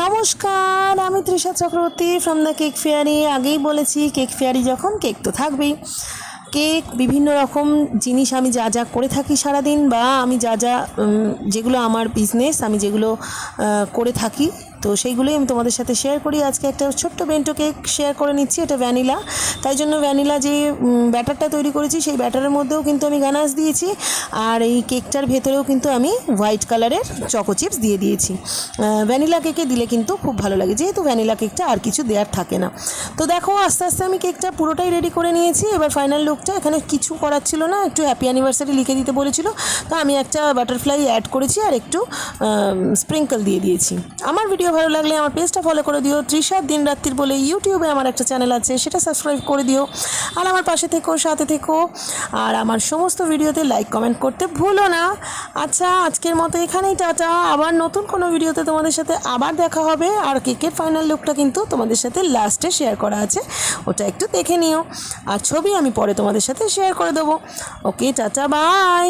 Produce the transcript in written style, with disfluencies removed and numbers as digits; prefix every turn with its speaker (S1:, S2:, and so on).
S1: নমস্কার, আমি Trisha Chakraborty from the cake fairy. আগেই বলেছি কেক ফেয়ারি যখন কেক তো থাকবেই। কেক বিভিন্ন রকম জিনিস আমি যা যা করে থাকি সারাদিন, বা আমি যা যা যেগুলো আমার বিজনেস, আমি যেগুলো করে থাকি, তো সেইগুলোই আমি তোমাদের সাথে শেয়ার করি। আজকে একটা ছোট্ট বেন্টো কেক শেয়ার করে নিচ্ছি। এটা ভ্যানিলা, তাই জন্য ভ্যানিলা যে ব্যাটারটা তৈরি করেছি সেই ব্যাটারের মধ্যেও কিন্তু আমি গানাশ দিয়েছি, আর এই কেকটার ভেতরেও কিন্তু আমি হোয়াইট কালারের চকো চিপস দিয়ে দিয়েছি। ভ্যানিলা কেকে দিলে কিন্তু খুব ভালো লাগে, যেহেতু ভ্যানিলা কেকটা আর কিছু দেওয়ার থাকে না। তো দেখো, আস্তে আস্তে আমি কেকটা পুরোটাই রেডি করে নিয়েছি। এবার ফাইনাল লুকটা, এখানে কিছু করার ছিল না, একটু হ্যাপি অ্যানিভার্সারি লিখে দিতে বলেছিল, তো আমি একটা বাটারফ্লাই অ্যাড করেছি আর একটু স্প্রিঙ্কল দিয়ে দিয়েছি। আমার ভিডিও ভালো লাগলে আমার পেজটা ফলো করে দিও। তৃষার দিন রাত্রির বলে ইউটিউবে আমার একটা চ্যানেল আছে, সেটা সাবস্ক্রাইব করে দিও, আর আমার পাশে থেকো, সাথে থেকো, আর আমার সমস্ত ভিডিওতে লাইক কমেন্ট করতে ভুলো না। আচ্ছা, আজকের মতো এখানেই টাটা। আবার নতুন কোনো ভিডিওতে তোমাদের সাথে আবার দেখা হবে। আর কেকের ফাইনাল লুকটা কিন্তু তোমাদের সাথে লাস্টে শেয়ার করা আছে, ওটা একটু দেখে নিও, আর ছবি আমি পরে তোমাদের সাথে শেয়ার করে দেবো। ওকে, টাটা, বাই।